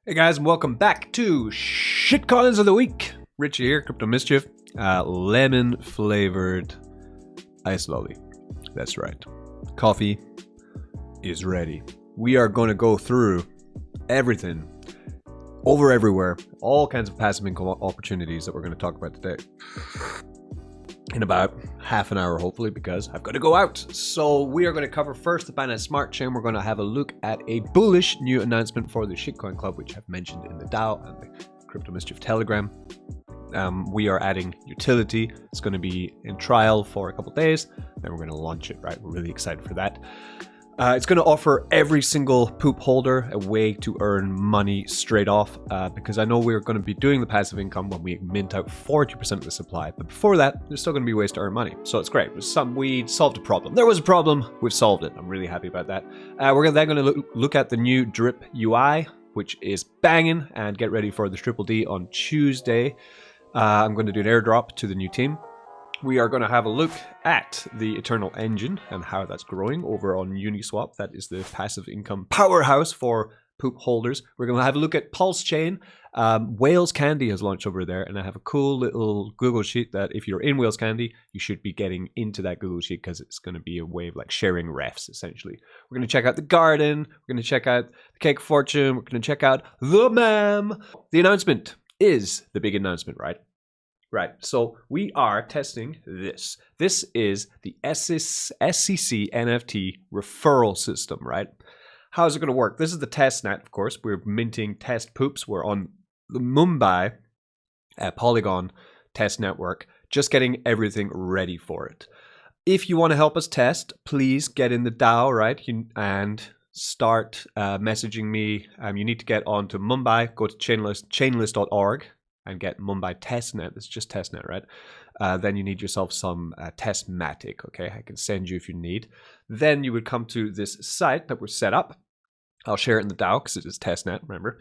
Hey guys, and welcome back to Shitcoins of the Week. Richie here, Crypto Mischief. Lemon flavored ice lolly. That's right. Coffee is ready. We are going to go through everything, over everywhere, all kinds of passive income opportunities that we're going to talk about today. In about half an hour, hopefully, because I've got to go out. So we are going to cover first the Binance Smart Chain. We're going to have a look at a bullish new announcement for the Shitcoin Club, which I've mentioned in the DAO and the Crypto Mischief Telegram. We are adding utility. It's going to be in trial for a couple days. Then we're going to launch it, right? We're really excited for that. It's going to offer every single poop holder a way to earn money straight off, because I know we're going to be doing the passive income when we mint out 40% of the supply. But before that, there's still going to be ways to earn money. So it's great. We solved a problem. There was a problem. We've solved it. I'm really happy about that. We're then going to look at the new Drip UI, which is banging, and get ready for the Triple D on Tuesday. I'm going to do an airdrop to the new team. We are going to have a look at the Eternal Engine and how that's growing over on Uniswap. That is the passive income powerhouse for poop holders. We're going to have a look at PulseChain. Whales Candy has launched over there, and I have a cool little Google Sheet that if you're in Whales Candy, you should be getting into that Google Sheet because it's going to be a way of like sharing refs, essentially. We're going to check out the garden. We're going to check out the Cake Fortune. We're going to check out the MAM. The announcement is the big announcement, right? Right, so we are testing this. This is the SEC NFT referral system, right? How is it going to work? This is the test net, of course. We're minting test poops. We're on the Mumbai Polygon test network, just getting everything ready for it. If you want to help us test, please get in the DAO, right? And start messaging me. You need to get onto Mumbai, go to chainlist.org. and get Mumbai testnet. It's just testnet, right? Then you need yourself some testmatic, okay? I can send you if you need. Then you would come to this site that we're set up. I'll share it in the DAO because it is testnet, remember?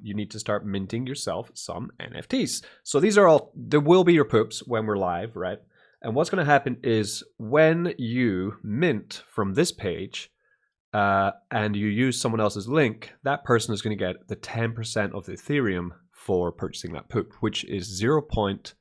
You need to start minting yourself some NFTs. So these are all, there will be your poops when we're live, right? And what's going to happen is when you mint from this page and you use someone else's link, that person is going to get the 10% of the Ethereum for purchasing that poop, which is 0.01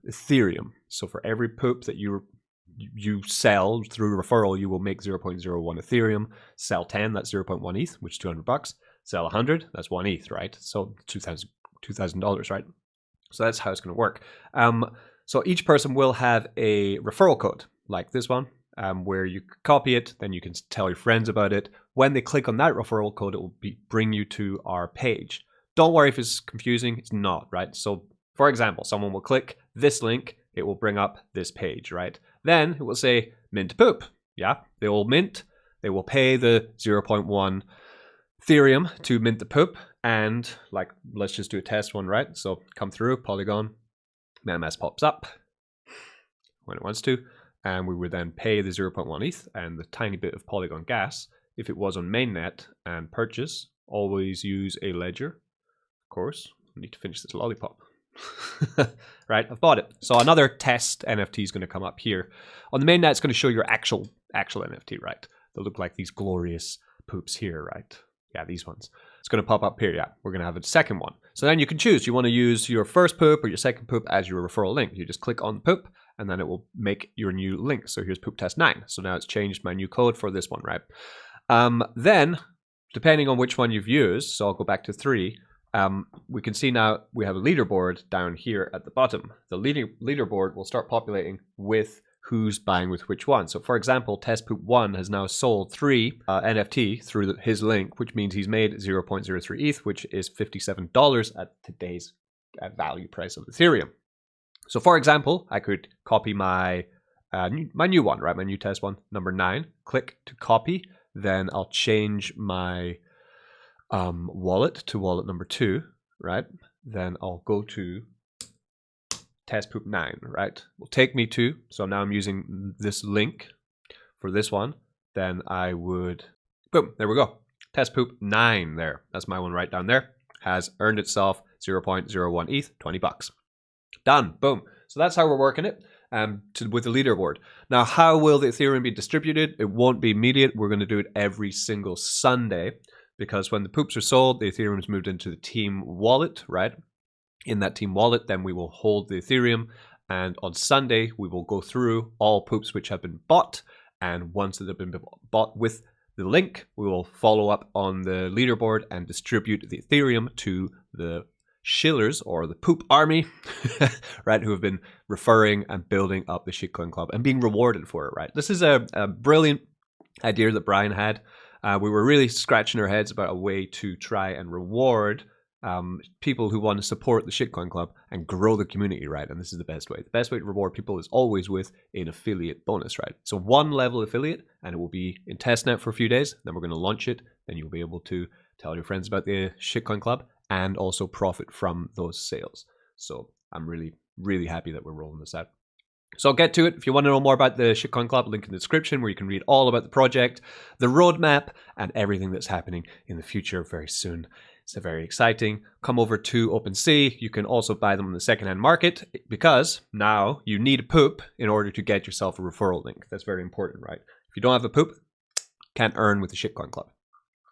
Ethereum. So for every poop that you sell through referral, you will make 0.01 Ethereum. Sell 10, that's 0.1 ETH, which is $200. Sell 100, that's 1 ETH, right? So $2,000, right? So that's how it's going to work. So each person will have a referral code like this one, where you copy it, then you can tell your friends about it. When they click on that referral code, it will bring you to our page. Don't worry if it's confusing, it's not, right? So, for example, someone will click this link, it will bring up this page, right? Then it will say mint poop, yeah? They will mint, they will pay the 0.1 Ethereum to mint the poop, and like, let's just do a test one, right? So come through, Polygon, MetaMask pops up when it wants to, and we would then pay the 0.1 ETH and the tiny bit of Polygon gas. If it was on mainnet and purchase, always use a ledger. Of course, I need to finish this lollipop. Right, I've bought it. So another test NFT is going to come up here. On the mainnet, it's going to show your actual NFT, right? They'll look like these glorious poops here, right? Yeah, these ones. It's going to pop up here, yeah. We're going to have a second one. So then you can choose. You want to use your first poop or your second poop as your referral link. You just click on the poop, and then it will make your new link. So here's poop test 9. So now it's changed my new code for this one, right? Then, depending on which one you've used, so I'll go back to 3, we can see now we have a leaderboard down here at the bottom. The leaderboard will start populating with who's buying with which one. So for example, Test Poop 1 has now sold 3 NFT through his link, which means he's made 0.03 ETH, which is $57 at today's value price of Ethereum. So for example, I could copy my new one, right? My new test one, number 9, click to copy. Then I'll change my wallet to wallet number 2, right? Then I'll go to test poop 9, right? Will take me to, so now I'm using this link for this one. Then I would, boom, there we go. Test poop 9 there. That's my one right down there. Has earned itself 0.01 ETH, $20. Done, boom. So that's how we're working it. With the leaderboard. Now, how will the Ethereum be distributed? It won't be immediate. We're going to do it every single Sunday because when the poops are sold, the Ethereum is moved into the team wallet, right? In that team wallet, then we will hold the Ethereum, and on Sunday, we will go through all poops which have been bought, and once they've been bought with the link, we will follow up on the leaderboard and distribute the Ethereum to the shillers or the poop army, right, who have been referring and building up the shitcoin club and being rewarded for it, right? This is a brilliant idea that Brian had. We were really scratching our heads about a way to try and reward people who want to support the shitcoin club and grow the community, right? And this is the best way. The best way to reward people is always with an affiliate bonus, right? So 1 level affiliate, and it will be in testnet for a few days. Then we're going to launch it. Then you'll be able to tell your friends about the shitcoin club and also profit from those sales. So I'm really, really happy that we're rolling this out. So I'll get to it. If you want to know more about the shitcoin club, link in the description where you can read all about the project, the roadmap, and everything that's happening in the future very soon. It's very exciting. Come over to OpenSea. You can also buy them in the secondhand market because now you need a poop in order to get yourself a referral link. That's very important, right? If you don't have a poop, can't earn with the shitcoin club.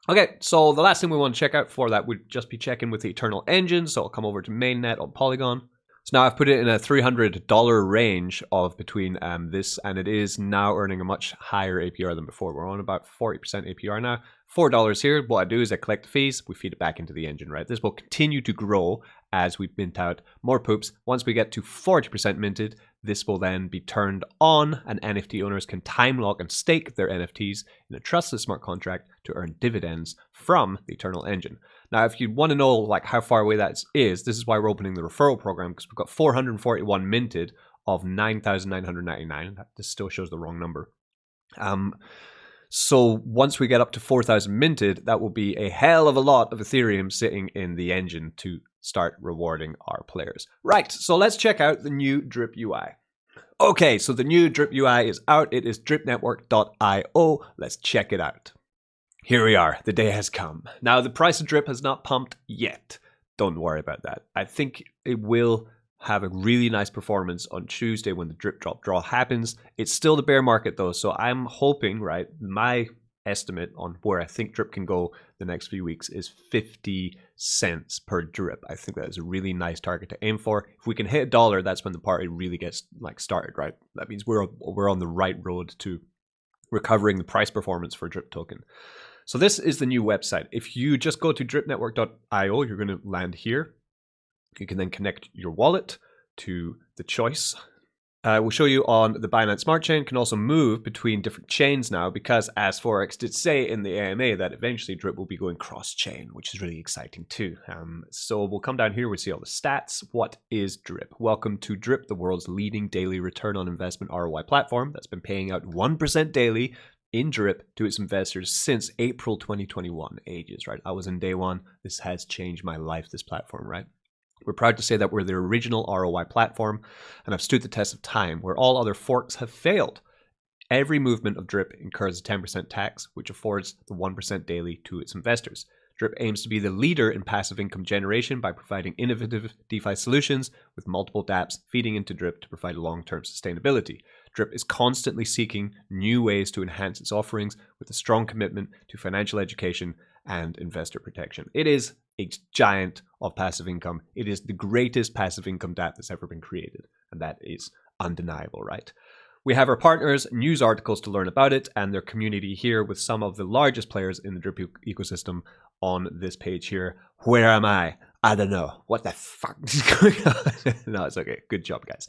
Okay, so the last thing we want to check out for that would just be checking with the Eternal Engine. So I'll come over to mainnet on Polygon. So now I've put it in a $300 range of between this, and it is now earning a much higher APR than before. We're on about 40% APR now. $4 here. What I do is I collect the fees, we feed it back into the engine, right? This will continue to grow as we mint out more poops. Once we get to 40% minted, this will then be turned on, and NFT owners can time lock and stake their NFTs in a trustless smart contract to earn dividends from the Eternal Engine. Now, if you want to know like how far away that is, this is why we're opening the referral program, because we've got 441 minted of 9,999. This still shows the wrong number. So once we get up to 4,000 minted, that will be a hell of a lot of Ethereum sitting in the engine to start rewarding our players. Right, so let's check out the new Drip UI. Okay, so the new Drip UI is out. It is dripnetwork.io. Let's check it out. Here we are. The day has come. Now, the price of Drip has not pumped yet. Don't worry about that. I think it will have a really nice performance on Tuesday when the drip drop draw happens. It's still the bear market though, so I'm hoping, right, my estimate on where I think drip can go the next few weeks is 50 cents per drip. I think that is a really nice target to aim for. If we can hit $1, that's when the party really gets like started, right? That means we're on the right road to recovering the price performance for drip token. So this is the new website. If you just go to dripnetwork.io, you're going to land here. You can then connect your wallet to the choice. We'll show you on the Binance Smart Chain. Can also move between different chains now because as Forex did say in the AMA that eventually Drip will be going cross-chain, which is really exciting too. So we'll come down here, we'll see all the stats. What is Drip? Welcome to Drip, the world's leading daily return on investment ROI platform that's been paying out 1% daily in Drip to its investors since April 2021. Ages, right? I was in day one. This has changed my life, this platform, right? We're proud to say that we're the original ROI platform and have stood the test of time where all other forks have failed. Every movement of Drip incurs a 10% tax, which affords the 1% daily to its investors. Drip aims to be the leader in passive income generation by providing innovative DeFi solutions with multiple dApps feeding into Drip to provide long-term sustainability. Drip is constantly seeking new ways to enhance its offerings with a strong commitment to financial education and investor protection. It is a giant of passive income. It is the greatest passive income dApp that's ever been created, and that is undeniable, right? We have our partners, news articles to learn about it, and their community here with some of the largest players in the Drip ecosystem on this page here. Where am I? I don't know. What the fuck is going on? No, it's okay. Good job, guys.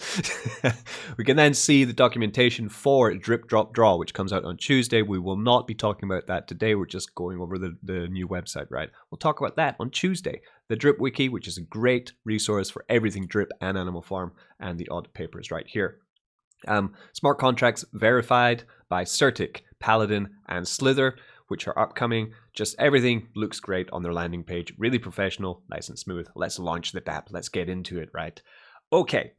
We can then see the documentation for Drip Drop Draw, which comes out on Tuesday. We will not be talking about that today. We're just going over the new website, right? We'll talk about that on Tuesday. The Drip Wiki, which is a great resource for everything Drip and Animal Farm, and the audit papers right here. Smart contracts verified by Certic, Paladin, and Slither, which are upcoming. Just everything looks great on their landing page. Really professional, nice and smooth. Let's launch the dApp. Let's get into it, right? Okay.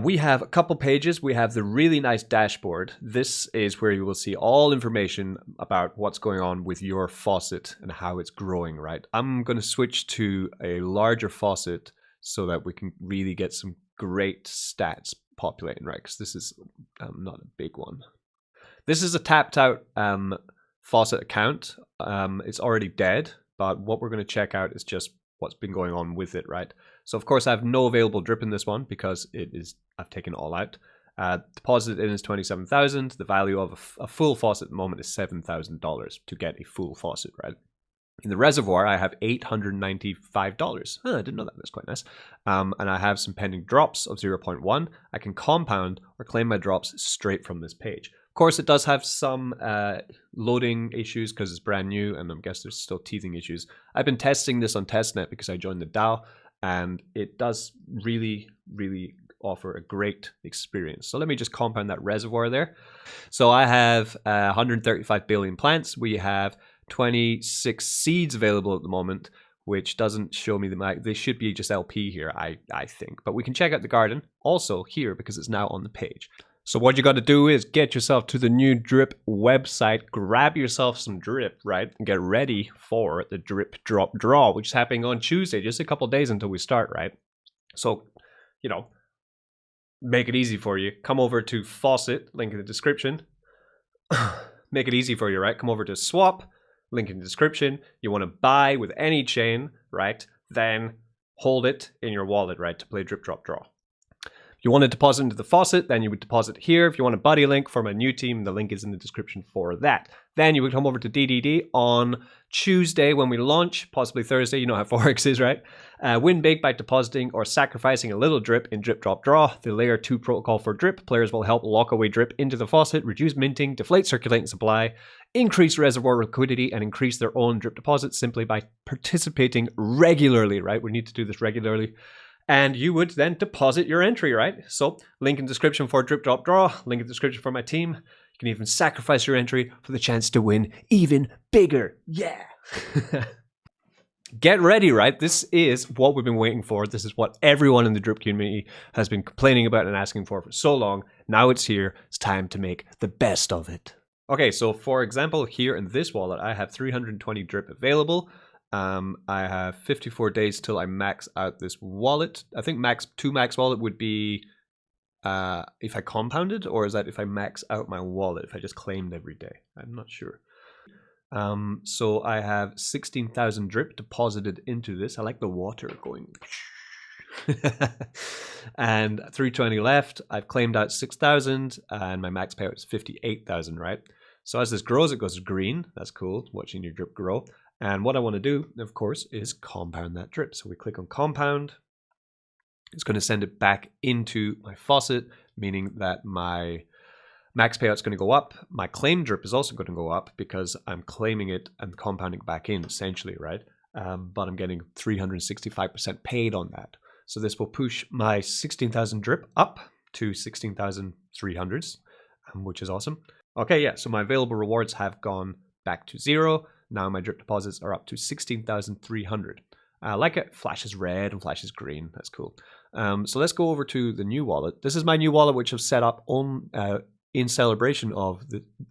We have a couple pages. We have the really nice dashboard. This is where you will see all information about what's going on with your faucet and how it's growing, right? I'm going to switch to a larger faucet so that we can really get some great stats populating, right? Because this is not a big one. This is a tapped out faucet account. It's already dead, but what we're going to check out is just what's been going on with it, right? So of course I have no available drip in this one because I've taken it all out. Deposit in is 27,000. The value of a full faucet at the moment is $7,000 to get a full faucet, right? In the reservoir, I have $895. I didn't know that. That's quite nice. And I have some pending drops of 0.1. I can compound or claim my drops straight from this page. Of course, it does have some loading issues because it's brand new, and I guess there's still teething issues. I've been testing this on testnet because I joined the DAO, and it does really, really offer a great experience. So let me just compound that reservoir there. So I have 135 billion plants. We have 26 seeds available at the moment, which doesn't show me they should be just LP here, I think. But we can check out the garden also here because it's now on the page. So what you got to do is get yourself to the new drip website, grab yourself some drip, right, and get ready for the drip drop draw, which is happening on Tuesday, just a couple days until we start, right? So, you know, make it easy for you. Come over to Faucet, link in the description. Make it easy for you, right? Come over to Swap, link in the description. You want to buy with any chain, right? Then hold it in your wallet, right, to play drip drop draw. If you want to deposit into the faucet, then you would deposit here. If you want a buddy link for my new team, the link is in the description for that. Then you would come over to DDD on Tuesday when we launch, possibly Thursday. You know how Forex is, right? Win big by depositing or sacrificing a little drip in drip drop draw. The layer 2 protocol for drip. Players will help lock away drip into the faucet, reduce minting, deflate circulating supply, increase reservoir liquidity, and increase their own drip deposits simply by participating regularly, right? We need to do this regularly. And you would then deposit your entry, right? So link in description for drip drop draw, link in description for my team. You can even sacrifice your entry for the chance to win even bigger. Yeah. Get ready, right? This is what we've been waiting for. This is what everyone in the drip community has been complaining about and asking for so long. Now it's here. It's time to make the best of it. Okay, so for example, here in this wallet, I have 320 drip available. I have 54 days till I max out this wallet. I think max wallet would be if I compounded, or is that if I max out my wallet, if I just claimed every day? I'm not sure. So I have 16,000 drip deposited into this. I like the water going. And 320 left. I've claimed out 6,000 and my max payout is 58,000, right? So as this grows, it goes green. That's cool, watching your drip grow. And what I want to do, of course, is compound that drip. So we click on compound. It's going to send it back into my faucet, meaning that my max payout is going to go up. My claim drip is also going to go up because I'm claiming it and compounding back in, essentially, right? But I'm getting 365% paid on that. So this will push my 16,000 drip up to 16,300s, which is awesome. Okay, yeah, so my available rewards have gone back to 0. Now my drip deposits are up to 16,300. Like it flashes red and flashes green. That's cool. So let's go over to the new wallet. This is my new wallet, which I've set up on in celebration of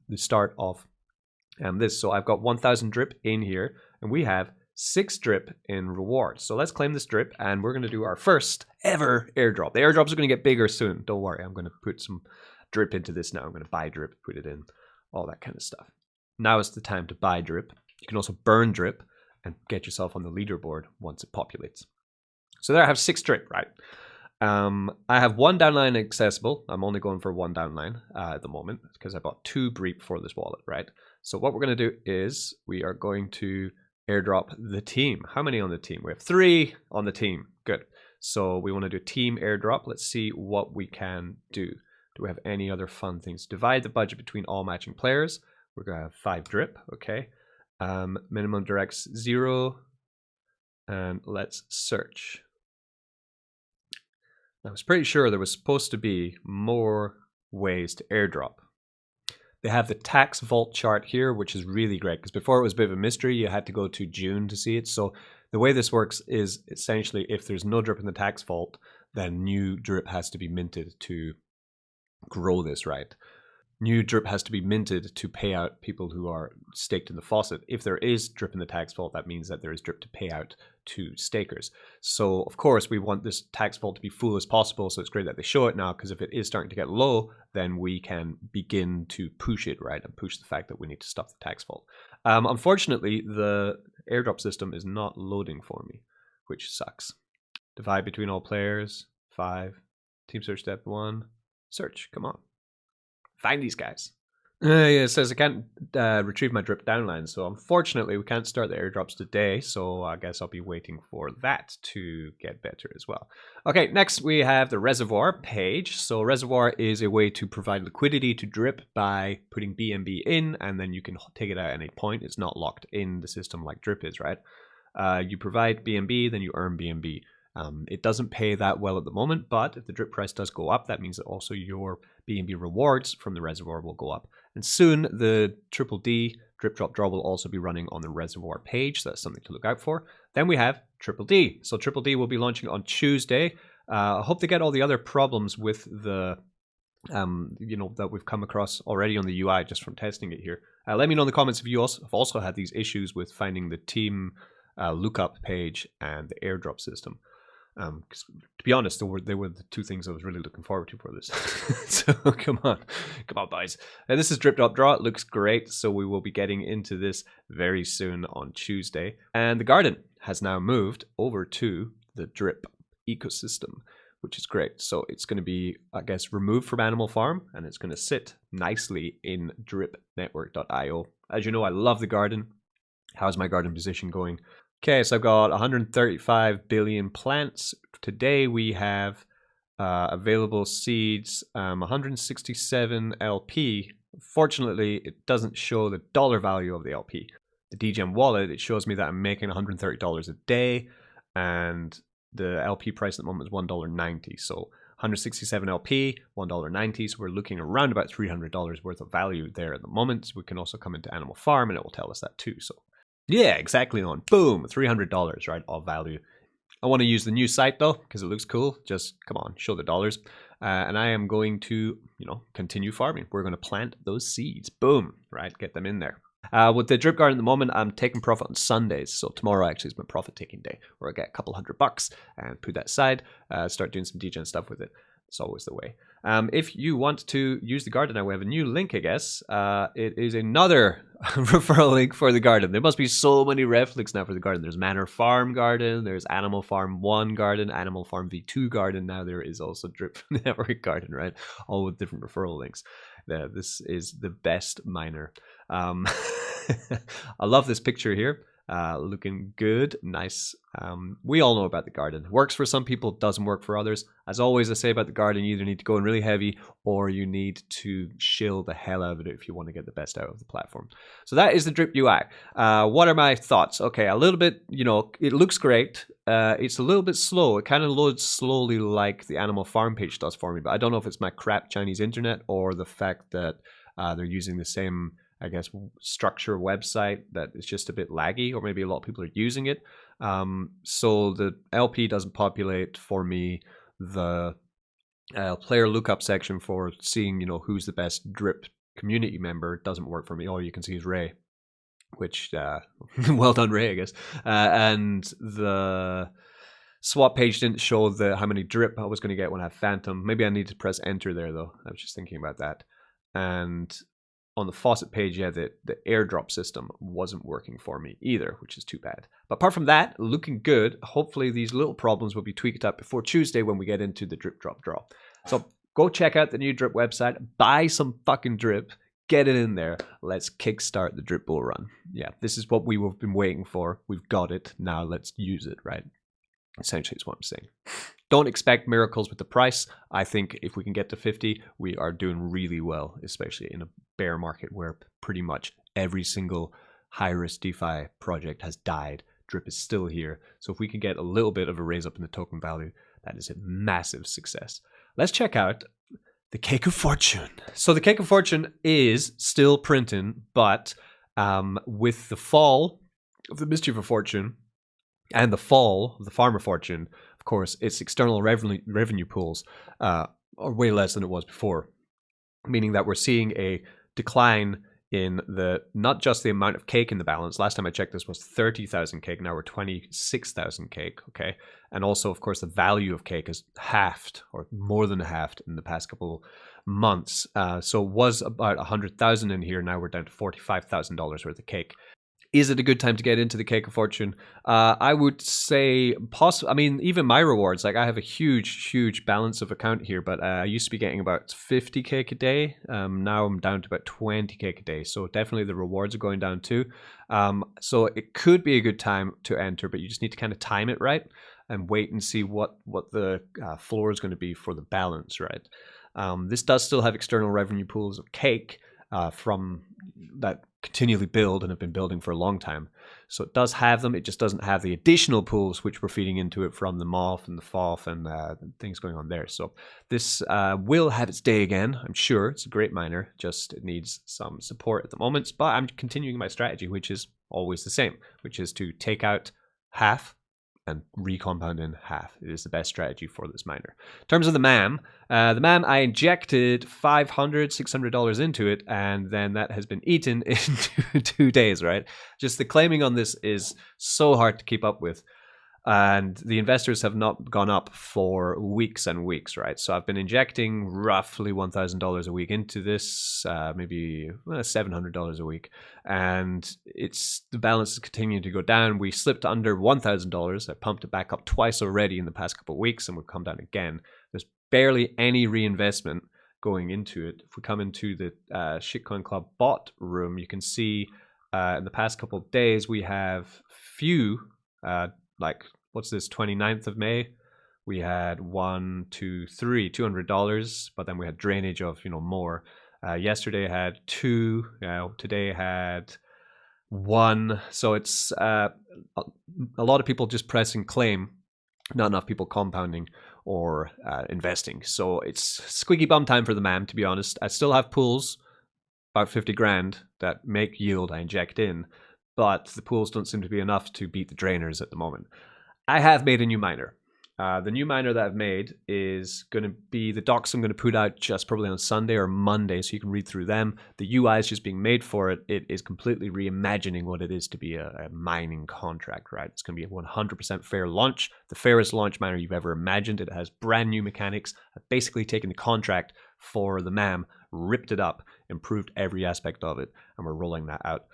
the start of this. So I've got 1,000 drip in here, and we have 6 drip in rewards. So let's claim this drip, and we're going to do our first ever airdrop. The airdrops are going to get bigger soon. Don't worry. I'm going to put some drip into this now. I'm going to buy drip, put it in, all that kind of stuff. Now is the time to buy drip. You can also burn drip and get yourself on the leaderboard once it populates. So there I have 6 drip, right? I have 1 downline accessible. I'm only going for 1 downline at the moment because I bought 2 Breep for this wallet, right? So what we're going to do is we are going to airdrop the team. How many on the team? We have 3 on the team. Good. So we want to do team airdrop. Let's see what we can do. Do we have any other fun things? Divide the budget between all matching players. We're going to have 5 drip. Okay. Minimum directs 0. And let's search. I was pretty sure there was supposed to be more ways to airdrop. They have the tax vault chart here, which is really great because before it was a bit of a mystery. You had to go to June to see it. So the way this works is essentially if there's no drip in the tax vault, then new drip has to be minted to grow this, right? new drip has to be minted to pay out people who are staked in the faucet. If there is drip in the tax vault, that means that there is drip to pay out to stakers. So of course we want this tax vault to be full as possible, so it's great that they show it now, because if it is starting to get low, then we can begin to push it, right, and push the fact that we need to stop the tax vault. Unfortunately, the airdrop system is not loading for me, which sucks. Divide between all players, 5. Team search step 1. Search, come on. Find these guys. Yeah, it says I can't retrieve my drip downline, so unfortunately we can't start the airdrops today, so I guess I'll be waiting for that to get better as well. Okay, next we have the reservoir page. So reservoir is a way to provide liquidity to drip by putting BNB in, and then you can take it out at any point. It's not locked in the system like drip is, right? You provide BNB, then you earn BNB. It doesn't pay that well at the moment, but if the drip price does go up, that means that also your BNB rewards from the reservoir will go up. And soon the triple D drip drop draw will also be running on the reservoir page. So that's something to look out for. Then we have triple D. So triple D will be launching on Tuesday. I hope they get all the other problems with the that we've come across already on the UI just from testing it here. Let me know in the comments if you have also had these issues with finding the team lookup page and the airdrop system. Because to be honest, they were the two things I was really looking forward to for this. So come on boys. And this is drip drop draw. It looks great, so we will be getting into this very soon on Tuesday. And the garden has now moved over to the drip ecosystem, which is great. So it's going to be, I guess, removed from Animal Farm, and it's going to sit nicely in dripnetwork.io. As you know, I love the garden. How's my garden position going? Okay, so I've got 135 billion plants. Today we have available seeds, 167 LP. Fortunately, it doesn't show the dollar value of the LP. The DGEM wallet, it shows me that I'm making $130 a day, and the LP price at the moment is $1.90. So 167 LP, $1.90. So we're looking around about $300 worth of value there at the moment. We can also come into Animal Farm and it will tell us that too. So yeah, exactly on. Boom, $300, right, of value. I want to use the new site though, because it looks cool. Just come on, show the dollars. And I am going to, continue farming. We're going to plant those seeds. Boom, right, get them in there. With the drip garden at the moment, I'm taking profit on Sundays. So tomorrow actually is my profit taking day, where I get a couple $100 and put that aside, start doing some DGen stuff with it. It's always the way. If you want to use the garden now, we have a new link, I guess. It is another referral link for the garden. There must be so many ref links now for the garden. There's Manor Farm garden, there's Animal Farm 1 garden, Animal Farm V2 garden. Now there is also Drip Network garden, right? All with different referral links. This is the best miner. I love this picture here. Looking good, nice. We all know about the garden. Works for some people, doesn't work for others. As always, I say about the garden, you either need to go in really heavy or you need to shill the hell out of it if you want to get the best out of the platform. So that is the Drip UI. What are my thoughts? Okay, a little bit, it looks great. It's a little bit slow. It kind of loads slowly like the Animal Farm page does for me, but I don't know if it's my crap Chinese internet or the fact that they're using the same, I guess, structure website that is just a bit laggy, or maybe a lot of people are using it. So the LP doesn't populate for me. The player lookup section for seeing, who's the best Drip community member doesn't work for me. All you can see is Ray, which, well done, Ray, I guess. And the swap page didn't show how many Drip I was going to get when I have Phantom. Maybe I need to press enter there, though. I was just thinking about that. And on the faucet page, yeah, the airdrop system wasn't working for me either, which is too bad. But apart from that, looking good. Hopefully these little problems will be tweaked up before Tuesday when we get into the drip drop draw. So go check out the new drip website, buy some fucking drip, get it in there. Let's kickstart the drip bull run. Yeah, this is what we've been waiting for. We've got it. Now let's use it, right? Essentially is what I'm saying. Don't expect miracles with the price. I think if we can get to 50, we are doing really well, especially in a bear market where pretty much every single high-risk DeFi project has died. Drip is still here. So if we can get a little bit of a raise up in the token value, that is a massive success. Let's check out the Cake of Fortune. So the Cake of Fortune is still printing, but with the fall of the Mischief of Fortune and the fall of the Farmer Fortune, of course, its external revenue pools are way less than it was before. meaning that we're seeing a decline in not just the amount of cake in the balance. Last time I checked, this was 30,000 cake. Now we're 26,000 cake, okay? And also, of course, the value of cake is halved, or more than halved, in the past couple months. So it was about 100,000 in here. Now we're down to $45,000 worth of cake. Is it a good time to get into the Cake of Fortune? I would say I mean, even my rewards, like I have a huge balance of account here, but I used to be getting about 50 cake a day. Now I'm down to about 20 cake a day. So definitely the rewards are going down too. So it could be a good time to enter, but you just need to kind of time it right and wait and see what the floor is going to be for the balance, right? This does still have external revenue pools of cake from that continually build and have been building for a long time. So it does have them. It just doesn't have the additional pools which we're feeding into it from the MOF and the FOF and things going on there. So this will have its day again, I'm sure. It's a great miner, just it needs some support at the moment. But I'm continuing my strategy, which is always the same, which is to take out half and recompound in half. It is the best strategy for this miner. In terms of the MAM, I injected $500, $600 into it, and then that has been eaten in 2 days, right? Just the claiming on this is so hard to keep up with. And the investors have not gone up for weeks and weeks, right? So I've been injecting roughly $1,000 a week into this, maybe $700 a week. And the balance is continuing to go down. We slipped under $1,000. I pumped it back up twice already in the past couple of weeks, and we've come down again. There's barely any reinvestment going into it. If we come into the Shitcoin Club bot room, you can see in the past couple of days, we have few, like, what's this, 29th of May? We had $200, but then we had drainage of, more. Yesterday I had 2, today I had 1. So it's a lot of people just pressing claim, not enough people compounding or investing. So it's squeaky bum time for the MAM, to be honest. I still have pools, about 50 grand, that make yield I inject in, but the pools don't seem to be enough to beat the drainers at the moment. I have made a new miner. The new miner that I've made is going to be the docs I'm going to put out just probably on Sunday or Monday, so you can read through them. The UI is just being made for it. It is completely reimagining what it is to be a mining contract, right? It's going to be a 100% fair launch, the fairest launch miner you've ever imagined. It has brand new mechanics. I've basically taken the contract for the MAM, ripped it up, improved every aspect of it, and we're rolling that out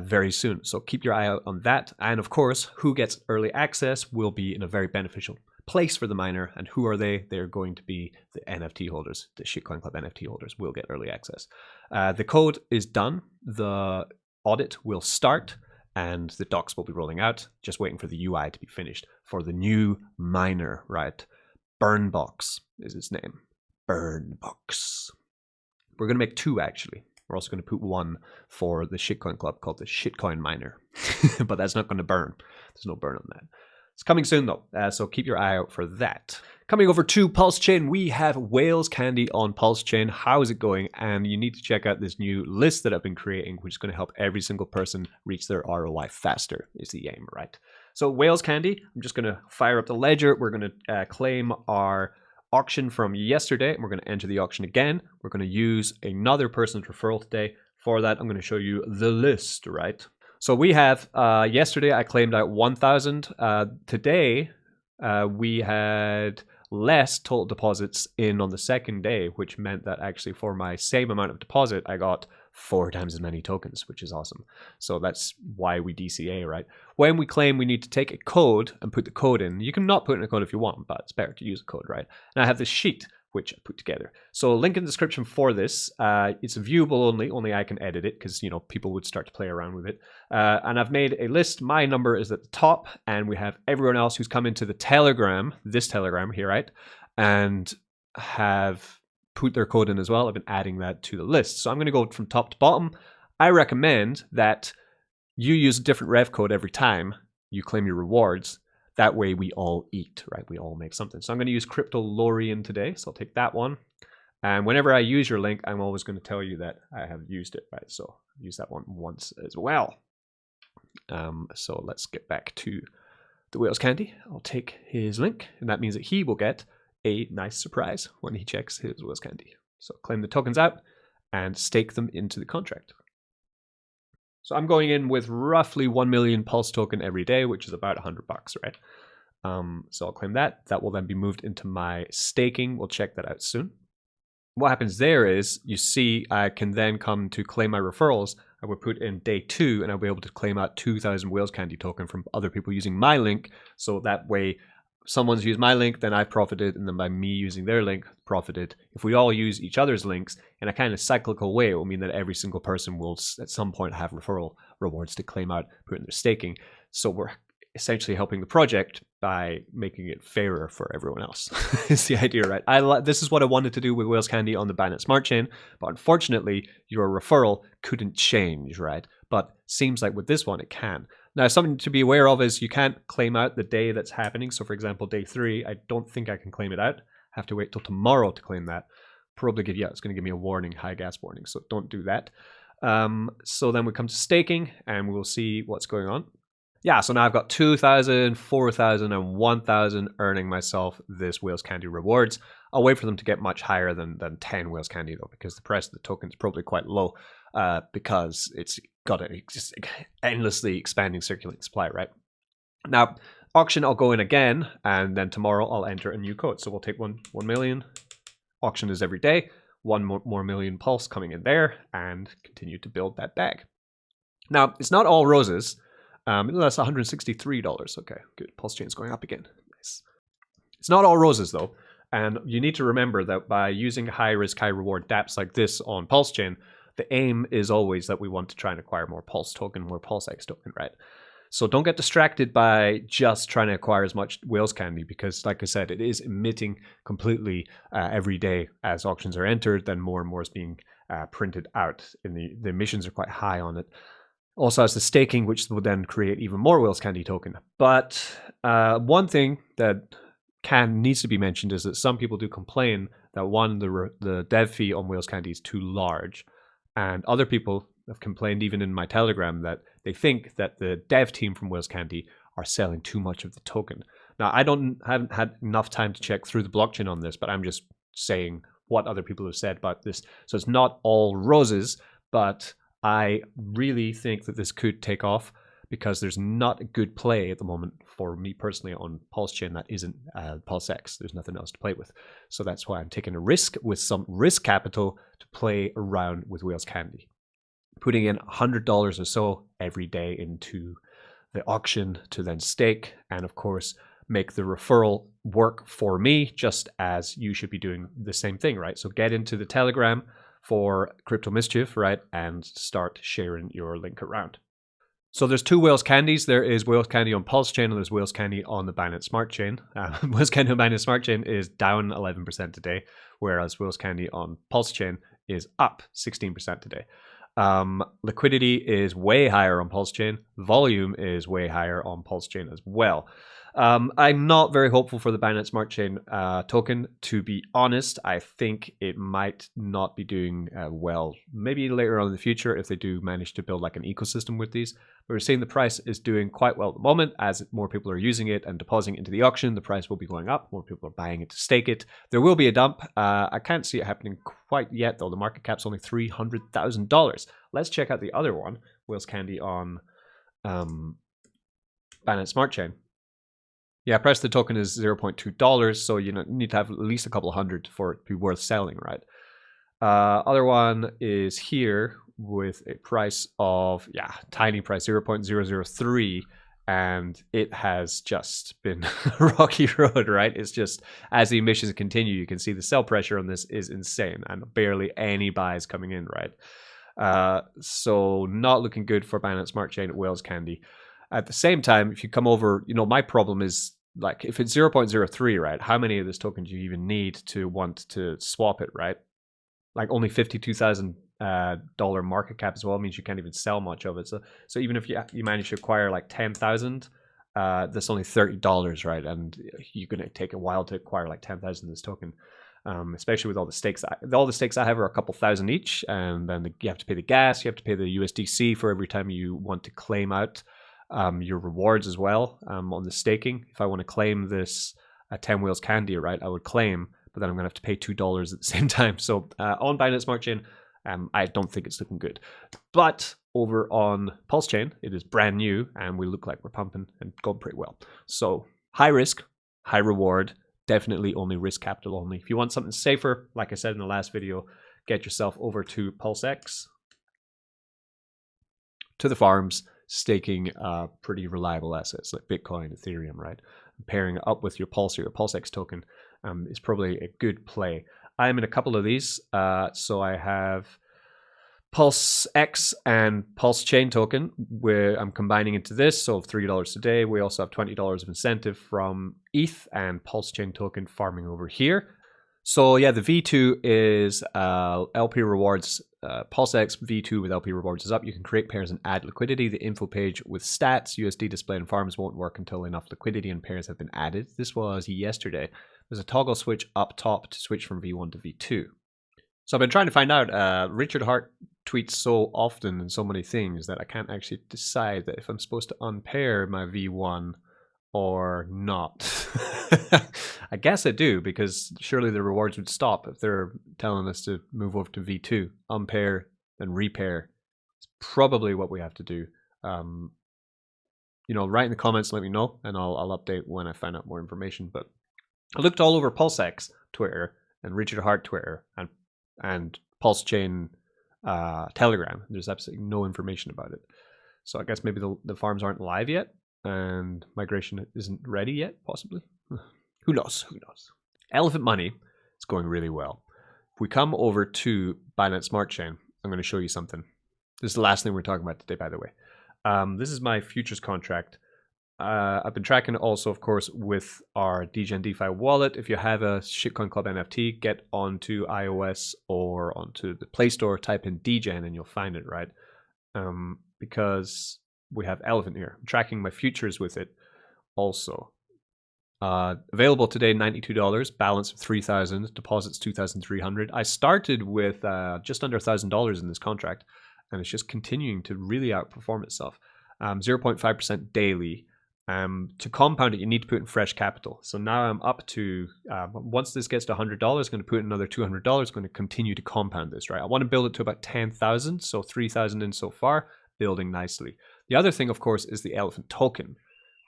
very soon. So keep your eye out on that. And of course, who gets early access will be in a very beneficial place for the miner. And who are they? They're going to be the NFT holders. The Shitcoin Club NFT holders will get early access. The code is done. The audit will start and the docs will be rolling out. Just waiting for the UI to be finished for the new miner, right? Burnbox is its name. Burnbox. We're going to make 2 actually. We're also going to put 1 for the Shitcoin Club called the Shitcoin Miner. But that's not going to burn. There's no burn on that. It's coming soon though, so keep your eye out for that. Coming over to PulseChain, we have Whales Candy on PulseChain. How is it going? And you need to check out this new list that I've been creating, which is going to help every single person reach their ROI faster, is the aim, right? So Whales Candy, I'm just going to fire up the ledger. We're going to claim our auction from yesterday. We're going to enter the auction again. We're going to use another person's referral today. For that, I'm going to show you the list, right? So we have, yesterday I claimed out 1,000. Today, we had less total deposits in on the second day, which meant that actually for my same amount of deposit, I got 4 times as many tokens, which is awesome. So that's why we DCA, right? When we claim, we need to take a code and put the code in. You can not put in a code if you want, but it's better to use a code, right? And I have this sheet, which I put together. So link in the description for this. It's viewable only I can edit it because, people would start to play around with it. And I've made a list. My number is at the top, and we have everyone else who's come into the Telegram, this Telegram here, right? And have put their code in as well. I've been adding that to the list. So I'm going to go from top to bottom. I recommend that you use a different rev code every time you claim your rewards. That way we all eat, right? We all make something. So I'm going to use Crypto Lorian today. So I'll take that one. And whenever I use your link, I'm always going to tell you that I have used it, right? So I've used that one once as well. So let's get back to the Whales Candy. I'll take his link, and that means that he will get a nice surprise when he checks his Whales Candy. So claim the tokens out and stake them into the contract. So I'm going in with roughly 1 million Pulse token every day, which is about $100, right? So I'll claim that. That will then be moved into my staking. We'll check that out soon. What happens there is, you see, I can then come to claim my referrals. I would put in day 2, and I'll be able to claim out 2,000 Whales Candy token from other people using my link. So that way, someone's used my link, then I profited, and then by me using their link, profited. If we all use each other's links in a kind of cyclical way, it will mean that every single person will at some point have referral rewards to claim out, put in their staking. So we're essentially helping the project by making it fairer for everyone else. Is the idea, right? This is what I wanted to do with Whales Candy on the Binance Smart Chain, but unfortunately, your referral couldn't change, right? But seems like with this one, it can. Now, something to be aware of is you can't claim out the day that's happening. So for example, day 3, I don't think I can claim it out. I have to wait till tomorrow to claim that. Probably it's going to give me a warning, high gas warning. So don't do that. So then we come to staking and we'll see what's going on. Yeah, so now I've got 2,000, 4,000, and 1,000 earning myself this Whales Candy rewards. I'll wait for them to get much higher than 10 Whales Candy though, because the price of the token is probably quite low because it's got a just endlessly expanding circulating supply, right? Now, auction, I'll go in again, and then tomorrow I'll enter a new code. So we'll take 1 million. Auction is every day. 1 more million Pulse coming in there, and continue to build that bag. Now, it's not all roses. That's $163. Okay, good. Pulse chain's going up again. Nice. It's not all roses though, and you need to remember that by using high risk, high reward dApps like this on Pulse chain, the aim is always that we want to try and acquire more Pulse token, more PulseX token, right? So don't get distracted by just trying to acquire as much Whales Candy, because like I said, it is emitting completely every day as auctions are entered. Then more and more is being printed out, and the emissions are quite high on it. Also has the staking, which will then create even more Whales Candy token. But one thing that needs to be mentioned is that some people do complain that the dev fee on Whales Candy is too large, and other people have complained even in my Telegram that they think that the dev team from Whales Candy are selling too much of the token. Now, I haven't had enough time to check through the blockchain on this, but I'm just saying what other people have said about this. So it's not all roses, but I really think that this could take off, because there's not a good play at the moment for me personally on Pulse Chain that isn't PulseX. There's nothing else to play with. So that's why I'm taking a risk with some risk capital to play around with Whales Candy. Putting in $100 or so every day into the auction to then stake, and of course make the referral work for me, just as you should be doing the same thing, right? So get into the Telegram for Crypto Mischief, right, and start sharing your link around. So there's 2 Whales Candies. There is Whales Candy on Pulse Chain, and there's Whales Candy on the Binance Smart Chain. Whales Candy on Binance Smart Chain is down 11% today, whereas Whales Candy on Pulse Chain is up 16% today. Liquidity is way higher on Pulse Chain. Volume is way higher on Pulse Chain as well. I'm not very hopeful for the Binance Smart Chain token, to be honest. I think it might not be doing well. Maybe later on in the future if they do manage to build like an ecosystem with these. But we're seeing the price is doing quite well at the moment. As more people are using it and depositing into the auction, the price will be going up. More people are buying it to stake it. There will be a dump. I can't see it happening quite yet though. The market cap's only $300,000. Let's check out the other one, Whales Candy on Binance Smart Chain. Yeah, price of the token is $0.2, so you need to have at least a couple hundred for it to be worth selling, right? Other one is here with a price of, tiny price, 0.003, and it has just been a rocky road, right? It's just, as the emissions continue, you can see the sell pressure on this is insane, and barely any buys coming in, right? So not looking good for Binance Smart Chain at Whales Candy. At the same time, if you come over, my problem is, like, if it's 0.03, right, how many of this token do you even need to want to swap it, right? Like only $52,000 market cap as well means you can't even sell much of it. So even if you manage to acquire like 10,000, that's only $30, right? And you're going to take a while to acquire like 10,000 of this token, especially with all the stakes. All the stakes I have are a couple thousand each, and then you have to pay the gas, you have to pay the USDC for every time you want to claim out your rewards as well on the staking. If I want to claim this 10 Whales Candy, right, I would claim, but but then I'm going to have to pay $2 at the same time. So on Binance Smart Chain, I don't think it's looking good. But over on PulseChain, it is brand new, and we look like we're pumping and going pretty well. So high risk, high reward, definitely only risk capital only. If you want something safer, like I said in the last video, get yourself over to PulseX, to the farms, staking pretty reliable assets like Bitcoin, Ethereum, right? Pairing it up with your Pulse or your PulseX token is probably a good play. I'm in a couple of these. So I have PulseX and PulseChain token, where I'm combining into this. So $3 today. We also have $20 of incentive from ETH and PulseChain token farming over here. So yeah, the V2 is LP rewards. PulseX V2 with LP rewards is up. You can create pairs and add liquidity. The info page with stats, USD display, and farms won't work until enough liquidity and pairs have been added. This was yesterday. There's a toggle switch up top to switch from V1 to V2. So I've been trying to find out. Richard Hart tweets so often and so many things that I can't actually decide that if I'm supposed to unpair my V1 or not. I guess I do, because surely the rewards would stop if they're telling us to move over to V2. Unpair and repair. It's probably what we have to do. You know, write in the comments, let me know, and I'll update when I find out more information. But I looked all over PulseX Twitter and Richard Hart Twitter and PulseChain Telegram. There's absolutely no information about it. So I guess maybe the farms aren't live yet and migration isn't ready yet, possibly. Who knows? Who knows? Elephant Money is going really well. If we come over to Binance Smart Chain, I'm going to show you something. This is the last thing we're talking about today, by the way. This is my futures contract. I've been tracking it also, of course, with our DGen DeFi wallet. If you have a Shitcoin Club NFT, get onto iOS or onto the Play Store, type in DGen, and you'll find it, right? Because we have Elephant here. I'm tracking my futures with it also. Available today, $92, balance of $3,000, deposits $2,300. I started with just under $1,000 in this contract, and it's just continuing to really outperform itself. 0.5% daily. To compound it, you need to put in fresh capital. So now I'm up to, once this gets to $100, I'm going to put in another $200, going to continue to compound this, right? I want to build it to about 10,000, so 3,000 in so far, building nicely. The other thing, of course, is the Elephant token,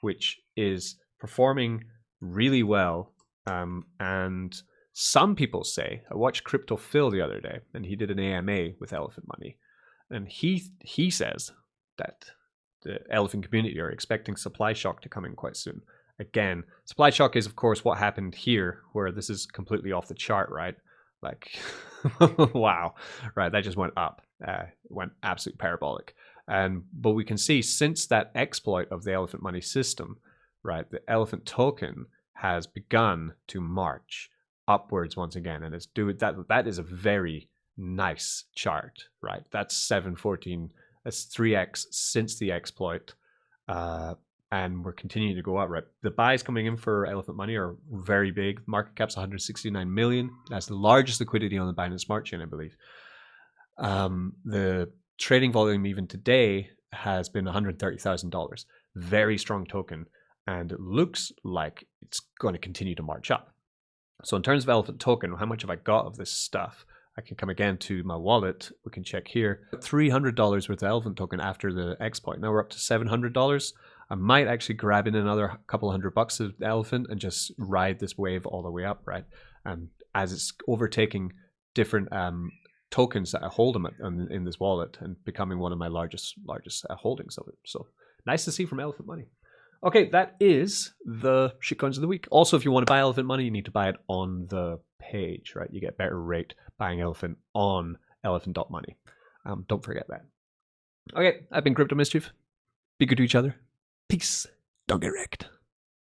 which is performing really well. And some people say, I watched Crypto Phil the other day, and he did an AMA with Elephant Money. And he says that the elephant community are expecting supply shock to come in quite soon. Again, supply shock is, of course, what happened here, where this is completely off the chart, right? Like, wow, right? That just went up. It went absolutely parabolic. But we can see since that exploit of the Elephant Money system, right, the Elephant token has begun to march upwards once again, and it's that is a very nice chart, right? That's 714. That's 3x since the exploit, and we're continuing to go up, right? The buys coming in for Elephant Money are very big. Market cap's 169 million. That's the largest liquidity on the Binance Smart Chain, I believe. The trading volume even today has been $130,000. Very strong token, and it looks like it's going to continue to march up. So in terms of Elephant token, how much have I got of this stuff? I can come again to my wallet. We can check here. $300 worth of Elephant token after the exploit. Now we're up to $700. I might actually grab in another couple $100 of the Elephant and just ride this wave all the way up, right? As it's overtaking different tokens that I hold in this wallet and becoming one of my largest holdings of it. So nice to see from Elephant Money. Okay, that is the shitcoins of the week. Also, if you want to buy Elephant Money, you need to buy it on the page, right? You get better rate buying Elephant on elephant.money. Don't forget that. Okay, I've been Crypto Mischief. Be good to each other. Peace. Don't get wrecked.